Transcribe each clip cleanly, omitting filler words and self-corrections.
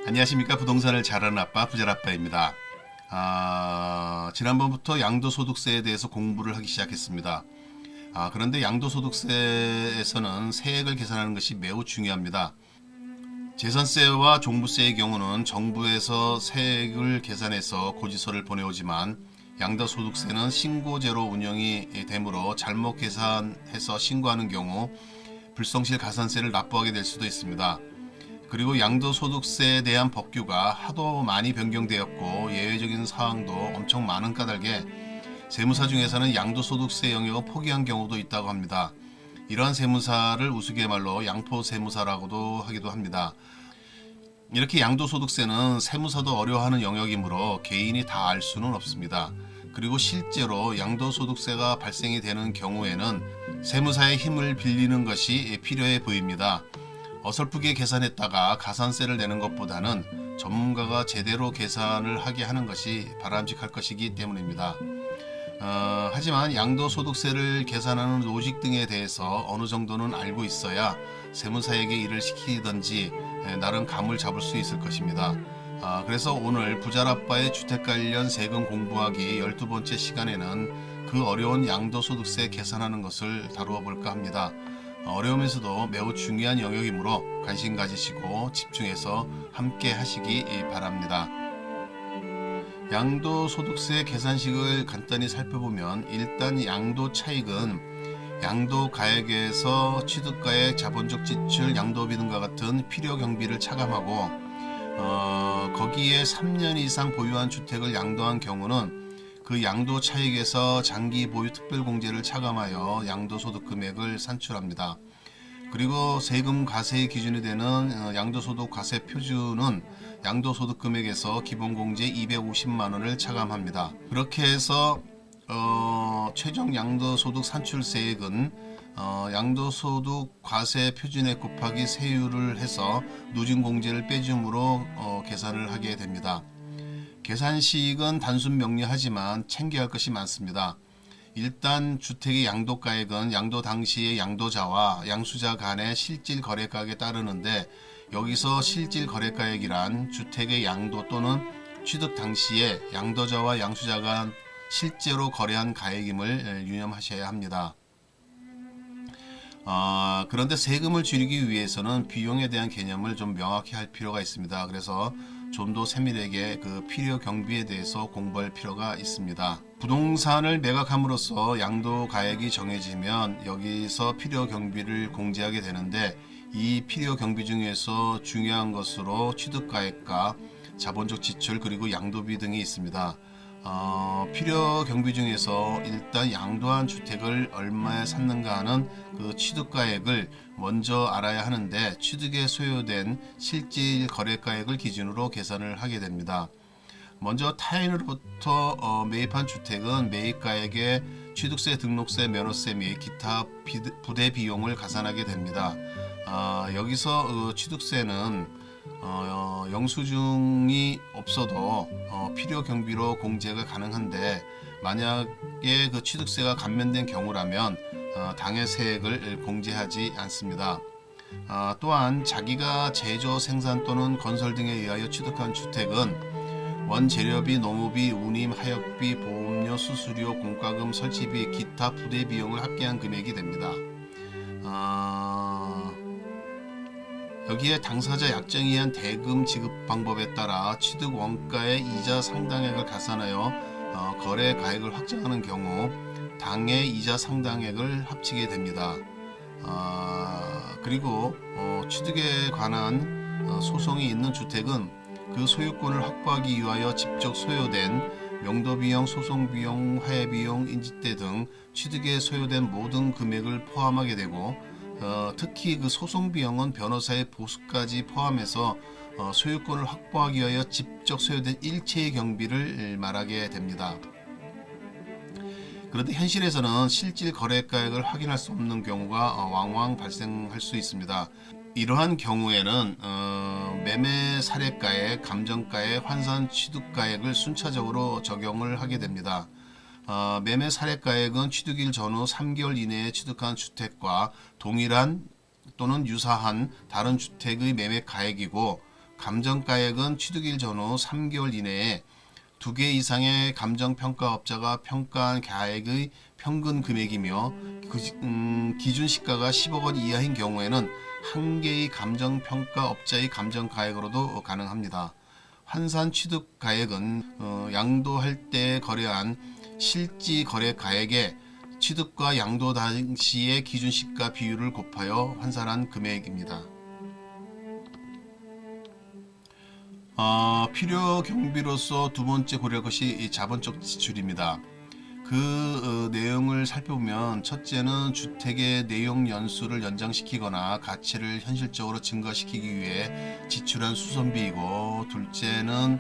안녕하십니까. 부동산을 잘하는 아빠 부자라빠입니다. 지난번부터 양도소득세에 대해서 공부를 하기 시작했습니다. 그런데 양도소득세에서는 세액을 계산하는 것이 매우 중요합니다. 재산세와 종부세의 경우는 정부에서 세액을 계산해서 고지서를 보내오지만 양도소득세는 신고제로 운영이 되므로 잘못 계산해서 신고하는 경우 불성실 가산세를 납부하게 될 수도 있습니다. 그리고 양도소득세에 대한 법규가 하도 많이 변경되었고 예외적인 사항도 엄청 많은 까닭에 세무사 중에서는 양도소득세 영역을 포기한 경우도 있다고 합니다. 이러한 세무사를 우스갯말로 양포세무사라고도 하기도 합니다. 이렇게 양도소득세는 세무사도 어려워하는 영역이므로 개인이 다 알 수는 없습니다. 그리고 실제로 양도소득세가 발생이 되는 경우에는 세무사의 힘을 빌리는 것이 필요해 보입니다. 어설프게 계산했다가 가산세를 내는 것보다는 전문가가 제대로 계산을 하게 하는 것이 바람직할 것이기 때문입니다. 하지만 양도소득세를 계산하는 로직 등에 대해서 어느 정도는 알고 있어야 세무사에게 일을 시키든지 나름 감을 잡을 수 있을 것입니다. 그래서 오늘 부자라빠의 주택 관련 세금 공부하기 12번째 시간에는 그 어려운 양도소득세 계산하는 것을 다루어 볼까 합니다. 어려우면서도 매우 중요한 영역이므로 관심 가지시고 집중해서 함께 하시기 바랍니다. 양도소득세 계산식을 간단히 살펴보면 일단 양도차익은 양도가액에서 취득가액, 자본적 지출, 양도비 등과 같은 필요 경비를 차감하고 거기에 3년 이상 보유한 주택을 양도한 경우는 그 양도 차익에서 장기 보유 특별공제를 차감하여 양도소득 금액을 산출합니다. 그리고 세금 과세의 기준이 되는 양도소득 과세 표준은 양도소득 금액에서 기본공제 250만 원을 차감합니다. 그렇게 해서 최종 양도소득 산출세액은 양도소득 과세 표준액 곱하기 세율을 해서 누진공제를 빼줌으로 계산을 하게 됩니다. 계산식은 단순 명료하지만 챙겨야 할 것이 많습니다. 일단 주택의 양도가액은 양도 당시의 양도자와 양수자 간의 실질 거래가액에 따르는데 여기서 실질 거래가액이란 주택의 양도 또는 취득 당시에 양도자와 양수자 간 실제로 거래한 가액임을 유념하셔야 합니다. 그런데 세금을 줄이기 위해서는 비용에 대한 개념을 좀 명확히 할 필요가 있습니다. 그래서 좀 더 세밀하게 그 필요 경비에 대해서 공부할 필요가 있습니다. 부동산을 매각함으로써 양도 가액이 정해지면 여기서 필요 경비를 공제하게 되는데 이 필요 경비 중에서 중요한 것으로 취득가액과 자본적 지출 그리고 양도비 등이 있습니다. 필요 경비 중에서 일단 양도한 주택을 얼마에 샀는가 하는 그 취득가액을 먼저 알아야 하는데 취득에 소요된 실질 거래가액을 기준으로 계산을 하게 됩니다. 먼저 타인으로부터 매입한 주택은 매입가액에 취득세, 등록세, 면허세 및 기타 부대 비용을 가산하게 됩니다. 여기서 취득세는 영수증이 없어도 필요 경비로 공제가 가능한데 만약에 그 취득세가 감면된 경우라면 당해세액을 공제하지 않습니다. 또한 자기가 제조, 생산 또는 건설 등에 의하여 취득한 주택은 원재료비, 노무비, 운임, 하역비, 보험료, 수수료, 공과금, 설치비, 기타 부대 비용을 합계한 금액이 됩니다. 여기에 당사자 약정에 의한 대금 지급 방법에 따라 취득 원가의 이자 상당액을 가산하여 거래 가액을 확정하는 경우 당해 이자 상당액을 합치게 됩니다. 그리고 취득에 관한 소송이 있는 주택은 그 소유권을 확보하기 위하여 직접 소요된 명도비용, 소송비용, 화해비용, 인지대 등 취득에 소요된 모든 금액을 포함하게 되고 특히 그 소송비용은 변호사의 보수까지 포함해서 소유권을 확보하기 위하여 직접 소요된 일체의 경비를 말하게 됩니다. 그런데 현실에서는 실질 거래가액을 확인할 수 없는 경우가 왕왕 발생할 수 있습니다. 이러한 경우에는 매매 사례가액, 감정가액, 환산 취득가액을 순차적으로 적용을 하게 됩니다. 매매 사례가액은 취득일 전후 3개월 이내에 취득한 주택과 동일한 또는 유사한 다른 주택의 매매 가액이고 감정가액은 취득일 전후 3개월 이내에 2개 이상의 감정평가업자가 평가한 가액의 평균 금액이며 기준 시가가 10억 원 이하인 경우에는 1개의 감정평가업자의 감정가액으로도 가능합니다. 환산 취득가액은 양도할 때 거래한 실지 거래가액에 취득과 양도 당시의 기준시가 비율을 곱하여 환산한 금액입니다. 필요 경비로서 두 번째 고려할 것이 자본적 지출입니다. 그 내용을 살펴보면 첫째는 주택의 내용 연수를 연장시키거나 가치를 현실적으로 증가시키기 위해 지출한 수선비이고, 둘째는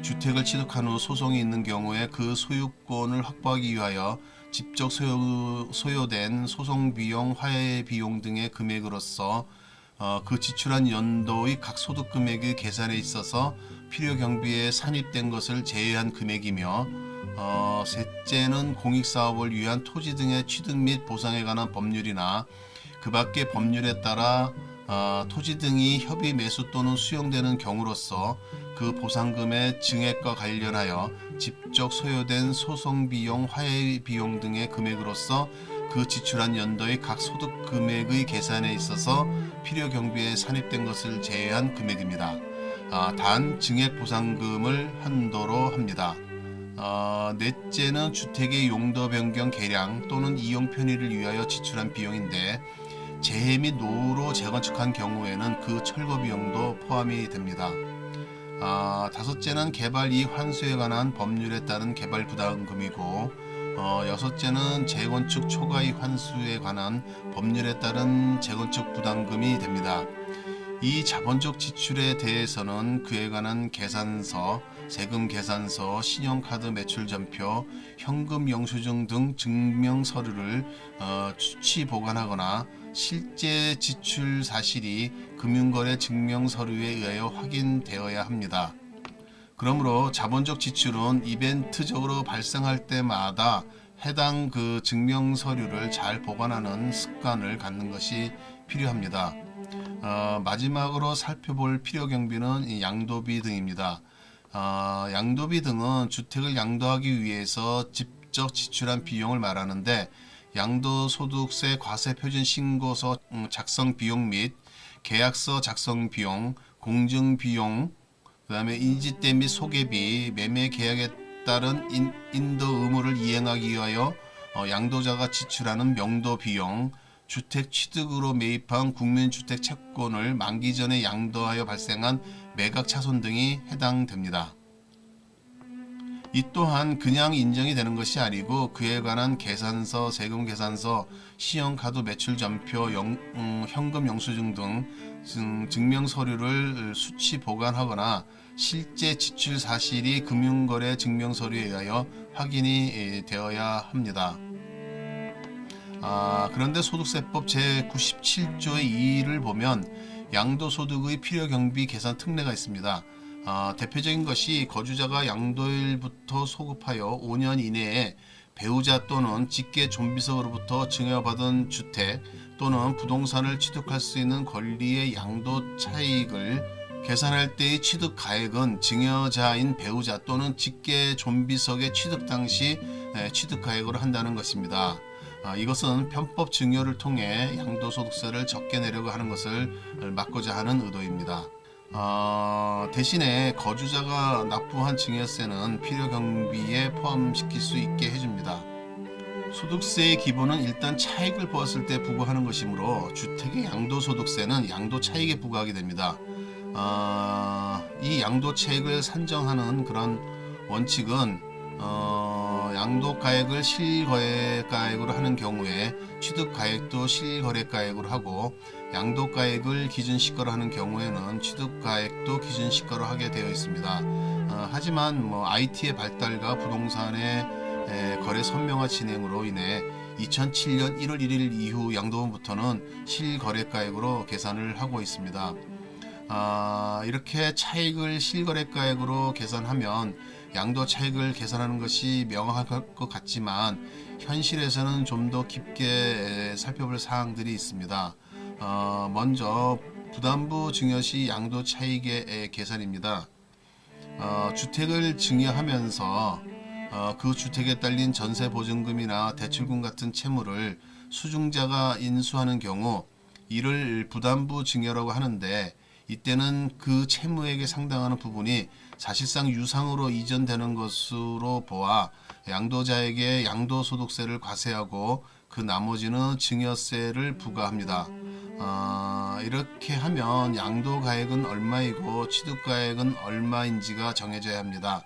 주택을 취득한 후 소송이 있는 경우에 그 소유권을 확보하기 위하여 직접 소요된 소송비용, 화해비용 등의 금액으로서 그 지출한 연도의 각 소득금액의 계산에 있어서 필요경비에 산입된 것을 제외한 금액이며, 셋째는 공익사업을 위한 토지 등의 취득 및 보상에 관한 법률이나 그 밖의 법률에 따라 토지 등이 협의 매수 또는 수용되는 경우로서 그 보상금의 증액과 관련하여 직접 소요된 소송비용, 화해비용 등의 금액으로서 그 지출한 연도의 각 소득금액의 계산에 있어서 필요경비에 산입된 것을 제외한 금액입니다. 단 증액 보상금을 한도로 합니다. 넷째는 주택의 용도 변경 개량 또는 이용 편의를 위하여 지출한 비용인데, 재해 및 노후로 재건축한 경우에는 그 철거 비용도 포함이 됩니다. 다섯째는 개발 이익 환수에 관한 법률에 따른 개발 부담금이고, 여섯째는 재건축 초과이익 환수에 관한 법률에 따른 재건축 부담금이 됩니다. 이 자본적 지출에 대해서는 그에 관한 계산서, 세금 계산서, 신용카드 매출전표, 현금 영수증 등 증명 서류를 수치 보관하거나 실제 지출 사실이 금융거래 증명 서류에 의하여 확인되어야 합니다. 그러므로 자본적 지출은 이벤트적으로 발생할 때마다 해당 그 증명 서류를 잘 보관하는 습관을 갖는 것이 필요합니다. 마지막으로 살펴볼 필요경비는 양도비 등입니다. 양도비 등은 주택을 양도하기 위해서 직접 지출한 비용을 말하는데, 양도소득세 과세표준 신고서 작성 비용 및 계약서 작성 비용, 공증 비용, 그 다음에 인지대 및 소개비, 매매 계약에 따른 인도 의무를 이행하기 위하여 양도자가 지출하는 명도 비용, 주택 취득으로 매입한 국민주택 채권을 만기 전에 양도하여 발생한 매각 차손 등이 해당됩니다. 이 또한 그냥 인정이 되는 것이 아니고 그에 관한 계산서, 세금 계산서, 신용카드 매출전표, 현금 영수증 등 증명 서류를 수치 보관하거나 실제 지출 사실이 금융거래 증명 서류에 의하여 확인이 되어야 합니다. 그런데 소득세법 제97조의 2를 보면 양도소득의 필요경비 계산 특례가 있습니다. 대표적인 것이 거주자가 양도일부터 소급하여 5년 이내에 배우자 또는 직계 존비속으로부터 증여받은 주택 또는 부동산을 취득할 수 있는 권리의 양도 차익을 계산할 때의 취득 가액은 증여자인 배우자 또는 직계 존비속의 취득 당시 취득 가액으로 한다는 것입니다. 이것은 편법 증여를 통해 양도소득세를 적게 내려고 하는 것을 막고자 하는 의도입니다. 대신에 거주자가 납부한 증여세는 필요경비에 포함시킬 수 있게 해줍니다. 소득세의 기본은 일단 차익을 보았을 때 부과하는 것이므로 주택의 양도소득세는 양도차익에 부과하게 됩니다. 이 양도차익을 산정하는 그런 원칙은 양도가액을 실거래가액으로 하는 경우에 취득가액도 실거래가액으로 하고, 양도가액을 기준시가로 하는 경우에는 취득가액도 기준시가로 하게 되어 있습니다. 하지만 IT의 발달과 부동산의 거래 선명화 진행으로 인해 2007년 1월 1일 이후 양도부터는 실거래가액으로 계산을 하고 있습니다. 이렇게 차익을 실거래가액으로 계산하면 양도 차익을 계산하는 것이 명확할 것 같지만 현실에서는 좀 더 깊게 살펴볼 사항들이 있습니다. 먼저 부담부 증여시 양도 차익의 계산입니다. 주택을 증여하면서 그 주택에 딸린 전세 보증금이나 대출금 같은 채무를 수증자가 인수하는 경우 이를 부담부 증여라고 하는데, 이때는 그 채무액에 상당하는 부분이 사실상 유상으로 이전되는 것으로 보아 양도자에게 양도소득세를 과세하고 그 나머지는 증여세를 부과합니다. 이렇게 하면 양도가액은 얼마이고 취득가액은 얼마인지가 정해져야 합니다.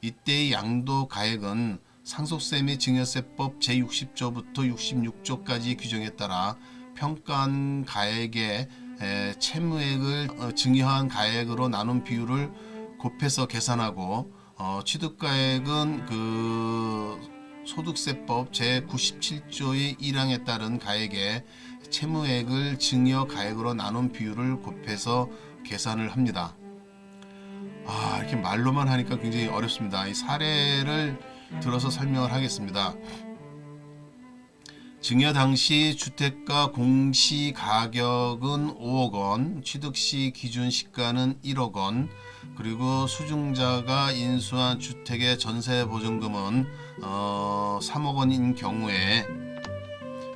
이때의 양도가액은 상속세 및 증여세법 제60조부터 66조까지 규정에 따라 평가한 가액의 채무액을 증여한 가액으로 나눈 비율을 곱해서 계산하고, 취득가액은 그 소득세법 제97조의 1항에 따른 가액의 채무액을 증여 가액으로 나눈 비율을 곱해서 계산을 합니다. 이렇게 말로만 하니까 굉장히 어렵습니다. 이 사례를 들어서 설명을 하겠습니다. 증여 당시 주택가 공시가격은 5억 원, 취득 시 기준 시가는 1억 원, 그리고 수증자가 인수한 주택의 전세 보증금은 3억 원인 경우에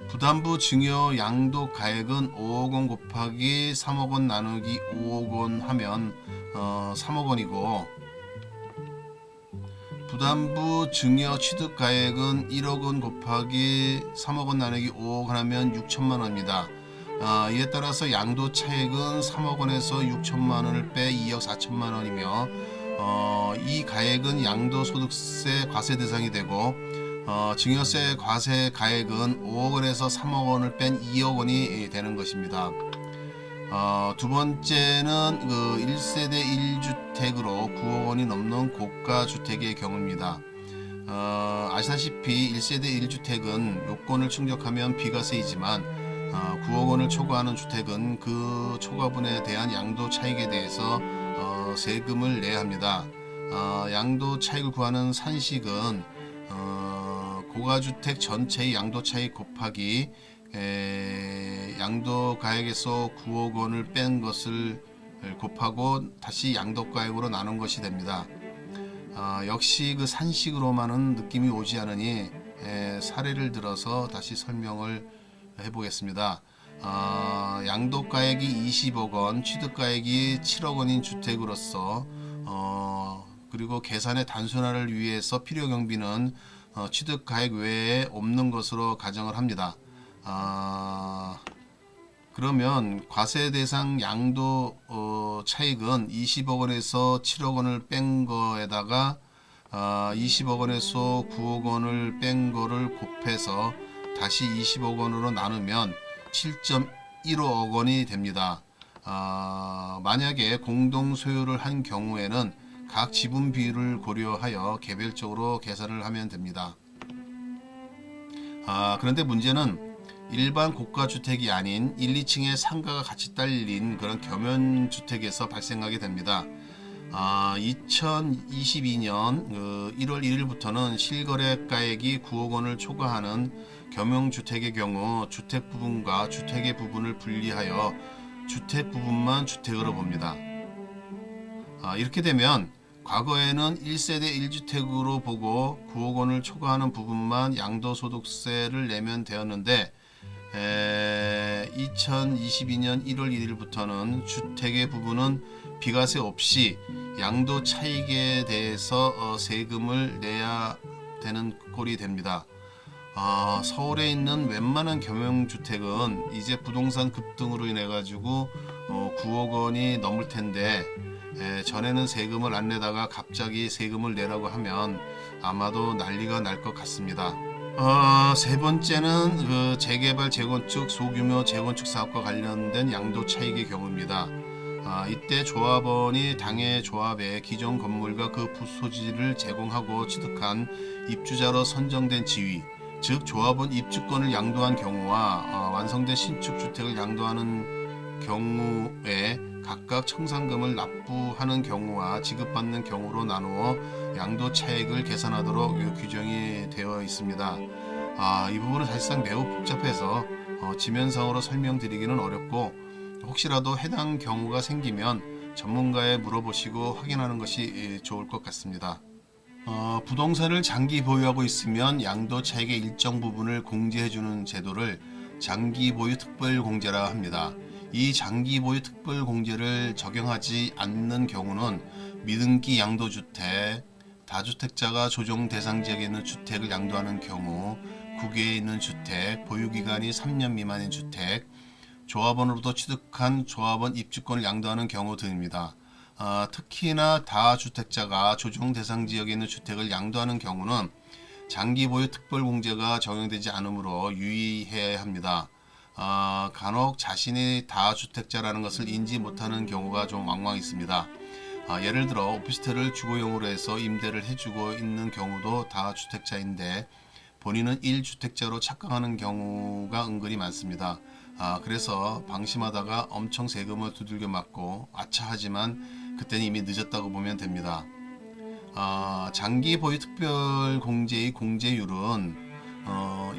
부담부 증여 양도 가액은 5억 원 곱하기 3억 원 나누기 5억 원 하면 3억 원이고, 부담부 증여 취득 가액은 1억 원 곱하기 3억 원 나누기 5억 원 하면 6천만 원입니다. 이에 따라서 양도 차액은 3억 원에서 6천만 원을 빼 2억 4천만 원이며, 이 가액은 양도소득세 과세 대상이 되고, 증여세 과세 가액은 5억 원에서 3억 원을 뺀 2억 원이 되는 것입니다. 두 번째는 1세대 1주택으로 9억 원이 넘는 고가주택의 경우입니다. 아시다시피 1세대 1주택은 요건을 충족하면 비과세이지만 9억 원을 초과하는 주택은 그 초과분에 대한 양도 차익에 대해서 세금을 내야 합니다. 양도 차익을 구하는 산식은 고가주택 전체의 양도 차익 곱하기 양도가액에서 9억 원을 뺀 것을 곱하고 다시 양도가액으로 나눈 것이 됩니다. 역시 그 산식으로만은 느낌이 오지 않으니 사례를 들어서 다시 설명을 해보겠습니다. 양도가액이 20억 원, 취득가액이 7억 원인 주택으로서 그리고 계산의 단순화를 위해서 필요경비는 취득가액 외에 없는 것으로 가정을 합니다. 그러면 과세 대상 양도 차익은 20억 원에서 7억 원을 뺀 거에다가 20억 원에서 9억 원을 뺀 거를 곱해서 다시 20억 원으로 나누면 7.15억 원이 됩니다. 만약에 공동 소유를 한 경우에는 각 지분 비율을 고려하여 개별적으로 계산을 하면 됩니다. 그런데 문제는 일반 고가주택이 아닌 1, 2층의 상가가 같이 딸린 그런 겸연주택에서 발생하게 됩니다. 2022년 1월 1일부터는 실거래가액이 9억 원을 초과하는 겸용주택의 경우 주택 부분과 주택의 부분을 분리하여 주택 부분만 주택으로 봅니다. 이렇게 되면 과거에는 1세대 1주택으로 보고 9억 원을 초과하는 부분만 양도소득세를 내면 되었는데 2022년 1월 1일부터는 주택의 부분은 비과세 없이 양도 차익에 대해서 세금을 내야 되는 꼴이 됩니다. 서울에 있는 웬만한 겸용주택은 이제 부동산 급등으로 인해 가지고 9억 원이 넘을 텐데 전에는 세금을 안 내다가 갑자기 세금을 내라고 하면 아마도 난리가 날 것 같습니다. 세 번째는 그 재개발 재건축 소규모 재건축 사업과 관련된 양도 차익의 경우입니다. 이때 조합원이 당해 조합에 기존 건물과 그 부소지를 제공하고 취득한 입주자로 선정된 지위, 즉 조합원 입주권을 양도한 경우와 완성된 신축 주택을 양도하는 경우에 각각 청산금을 납부하는 경우와 지급받는 경우로 나누어 양도 차익을 계산하도록 규정이 되어 있습니다. 이 부분은 사실상 매우 복잡해서 지면상으로 설명드리기는 어렵고 혹시라도 해당 경우가 생기면 전문가에 물어보시고 확인하는 것이 좋을 것 같습니다. 부동산을 장기 보유하고 있으면 양도 차익의 일정 부분을 공제해주는 제도를 장기 보유 특별 공제라 합니다. 이 장기 보유 특별 공제를 적용하지 않는 경우는 미등기 양도주택, 다주택자가 조정 대상 지역에 있는 주택을 양도하는 경우, 국외에 있는 주택, 보유기간이 3년 미만인 주택, 조합원으로부터 취득한 조합원 입주권을 양도하는 경우 등입니다. 특히나 다주택자가 조정 대상 지역에 있는 주택을 양도하는 경우는 장기 보유 특별공제가 적용되지 않으므로 유의해야 합니다. 간혹 자신이 다주택자라는 것을 인지 못하는 경우가 좀 왕왕 있습니다. 예를 들어 오피스텔을 주거용으로 해서 임대를 해주고 있는 경우도 다주택자인데 본인은 1주택자로 착각하는 경우가 은근히 많습니다. 그래서 방심하다가 엄청 세금을 두들겨 맞고 아차 하지만 그때는 이미 늦었다고 보면 됩니다. 장기 보유 특별 공제의 공제율은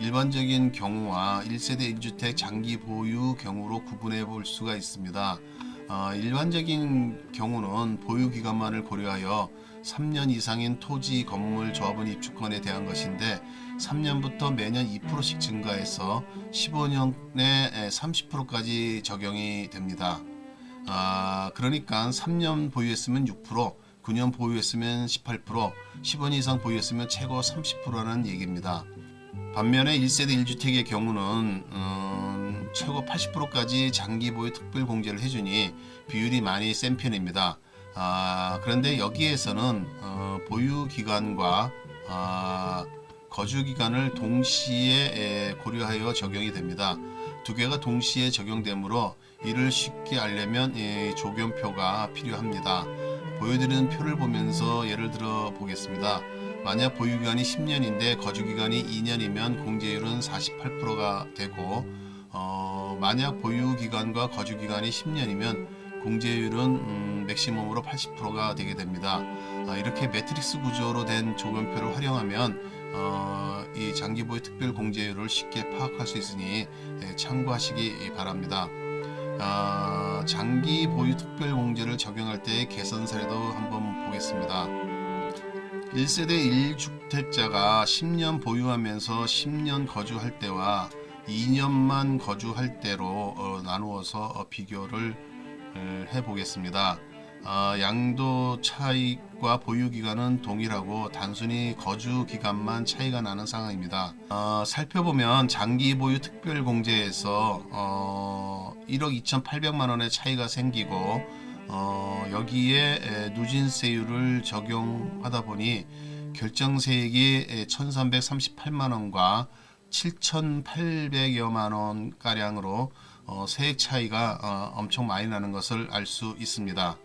일반적인 경우와 1세대 1주택 장기 보유 경우로 구분해 볼 수가 있습니다. 일반적인 경우는 보유 기간만을 고려하여 3년 이상인 토지, 건물, 조합원 입주권에 대한 것인데 3년부터 매년 2%씩 증가해서 15년에 30%까지 적용이 됩니다. 그러니까 3년 보유했으면 6%, 9년 보유했으면 18%, 15년 이상 보유했으면 최고 30%라는 얘기입니다. 반면에 1세대 1주택의 경우는 최고 80%까지 장기 보유 특별 공제를 해주니 비율이 많이 센 편입니다. 그런데 여기에서는 보유 기간과 거주 기간을 동시에 고려하여 적용이 됩니다. 두 개가 동시에 적용되므로 이를 쉽게 알려면 조견표가 필요합니다. 보여드리는 표를 보면서 예를 들어 보겠습니다. 만약 보유기간이 10년인데 거주기간이 2년이면 공제율은 48%가 되고 만약 보유기간과 거주기간이 10년이면 공제율은 맥시멈으로 80%가 되게 됩니다. 이렇게 매트릭스 구조로 된 조건표를 활용하면 이 장기보유 특별 공제율을 쉽게 파악할 수 있으니 참고하시기 바랍니다. 장기 보유 특별 공제를 적용할 때의 개선 사례도 한번 보겠습니다. 1세대 1주택자가 10년 보유하면서 10년 거주할 때와 2년만 거주할 때로 나누어서 비교를 해보겠습니다. 양도 차익과 보유 기간은 동일하고 단순히 거주 기간만 차이가 나는 상황입니다. 살펴보면 장기 보유 특별 공제에서 1억 2,800만 원의 차이가 생기고 여기에 누진세율을 적용하다 보니 결정세액이 1,338만 원과 7,800여만 원 가량으로 세액 차이가 엄청 많이 나는 것을 알 수 있습니다.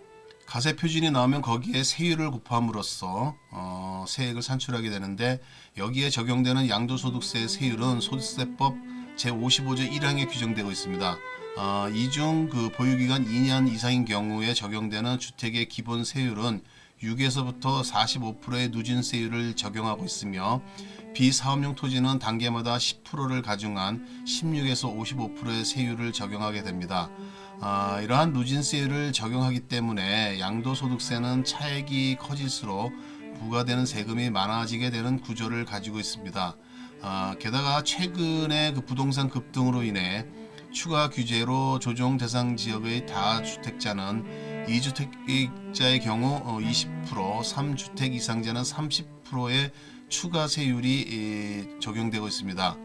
가세 표준이 나오면 거기에 세율을 곱함으로써 세액을 산출하게 되는데 여기에 적용되는 양도소득세 세율은 소득세법 제55조 1항에 규정되고 있습니다. 이중 그 보유기간 2년 이상인 경우에 적용되는 주택의 기본 세율은 6에서부터 45%의 누진세율을 적용하고 있으며 비사업용 토지는 단계마다 10%를 가중한 16에서 55%의 세율을 적용하게 됩니다. 이러한 누진세율을 적용하기 때문에 양도소득세는 차액이 커질수록 부과되는 세금이 많아지게 되는 구조를 가지고 있습니다. 게다가 최근에 그 부동산 급등으로 인해 추가 규제로 조정 대상 지역의 다주택자는 2주택자의 경우 20%, 3주택 이상자는 30%의 추가 세율이 적용되고 있습니다.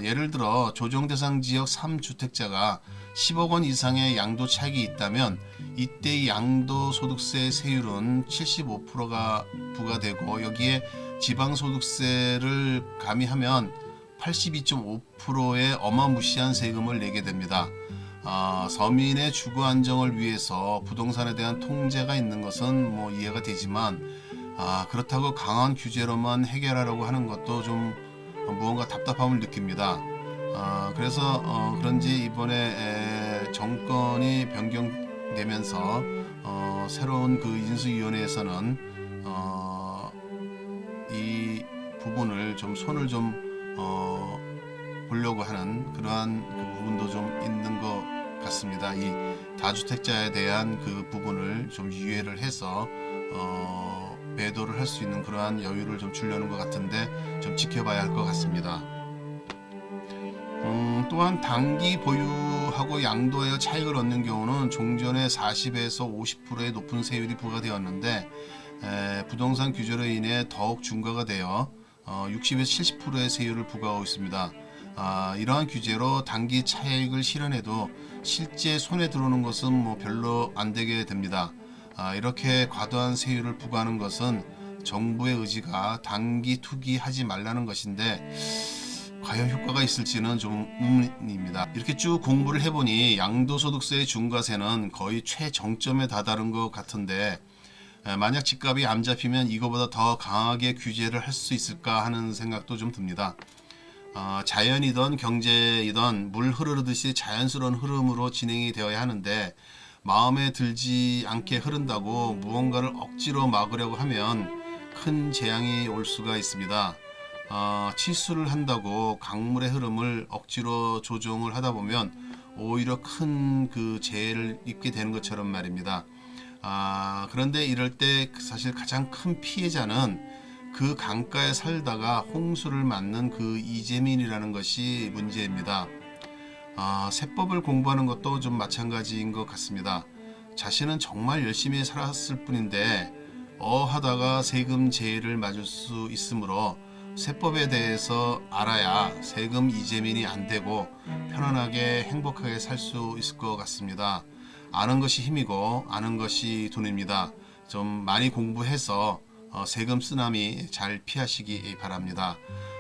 예를 들어 조정 대상 지역 3주택자가 10억 원 이상의 양도 차익이 있다면 이때의 양도소득세 세율은 75%가 부과되고 여기에 지방소득세를 가미하면 82.5%의 어마무시한 세금을 내게 됩니다. 서민의 주거 안정을 위해서 부동산에 대한 통제가 있는 것은 뭐 이해가 되지만 그렇다고 강한 규제로만 해결하려고 하는 것도 좀 무언가 답답함을 느낍니다. 그래서 그런지 이번에 정권이 변경되면서 새로운 그 인수위원회에서는 이 부분을 좀 손을 좀 보려고 하는 그러한 그 부분도 좀 있는 것 같습니다. 이 다주택자에 대한 그 부분을 좀 유예를 해서 매도를 할 수 있는 그러한 여유를 좀 주려는 것 같은데 좀 지켜봐야 할 것 같습니다. 또한 단기 보유하고 양도하여 차익을 얻는 경우는 종전에 40에서 50%의 높은 세율이 부과되었는데 부동산 규제로 인해 더욱 중과가 되어 60에서 70%의 세율을 부과하고 있습니다. 이러한 규제로 단기 차익을 실현해도 실제 손에 들어오는 것은 뭐 별로 안 되게 됩니다. 이렇게 과도한 세율을 부과하는 것은 정부의 의지가 단기 투기하지 말라는 것인데 과연 효과가 있을지는 좀 의문입니다. 이렇게 쭉 공부를 해보니 양도소득세의 중과세는 거의 최정점에 다다른 것 같은데 만약 집값이 안 잡히면 이거보다 더 강하게 규제를 할 수 있을까 하는 생각도 좀 듭니다. 자연이든 경제이든 물 흐르듯이 자연스러운 흐름으로 진행이 되어야 하는데 마음에 들지 않게 흐른다고 무언가를 억지로 막으려고 하면 큰 재앙이 올 수가 있습니다. 치수를 한다고 강물의 흐름을 억지로 조정을 하다 보면 오히려 큰 그 재해를 입게 되는 것처럼 말입니다. 그런데 이럴 때 사실 가장 큰 피해자는 그 강가에 살다가 홍수를 맞는 그 이재민이라는 것이 문제입니다. 세법을 공부하는 것도 좀 마찬가지인 것 같습니다. 자신은 정말 열심히 살았을 뿐인데 하다가 세금 재해를 맞을 수 있으므로 세법에 대해서 알아야 세금 이재민이 안 되고 편안하게 행복하게 살 수 있을 것 같습니다. 아는 것이 힘이고 아는 것이 돈입니다. 좀 많이 공부해서 세금 쓰나미 잘 피하시기 바랍니다.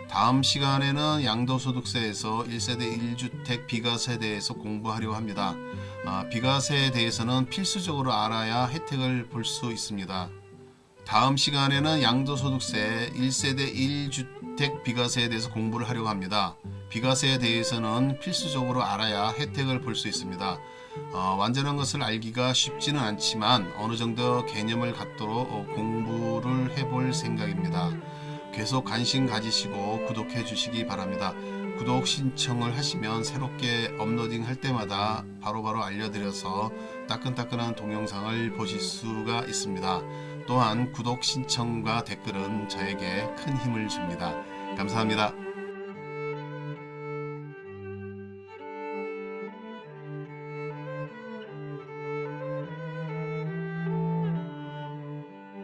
다음 시간에는 양도소득세에서 1세대 1주택 비과세에 대해서 공부하려고 합니다. 비과세에 대해서는 필수적으로 알아야 혜택을 볼 수 있습니다. 다음 시간에는 양도소득세 1세대 1주택 비과세에 대해서 공부를 하려고 합니다. 비과세에 대해서는 필수적으로 알아야 혜택을 볼 수 있습니다. 완전한 것을 알기가 쉽지는 않지만 어느 정도 개념을 갖도록 공부를 해볼 생각입니다. 계속 관심 가지시고 구독해 주시기 바랍니다. 구독 신청을 하시면 새롭게 업로딩 할 때마다 바로바로 알려드려서 따끈따끈한 동영상을 보실 수가 있습니다. 또한 구독 신청과 댓글은 저에게 큰 힘을 줍니다. 감사합니다.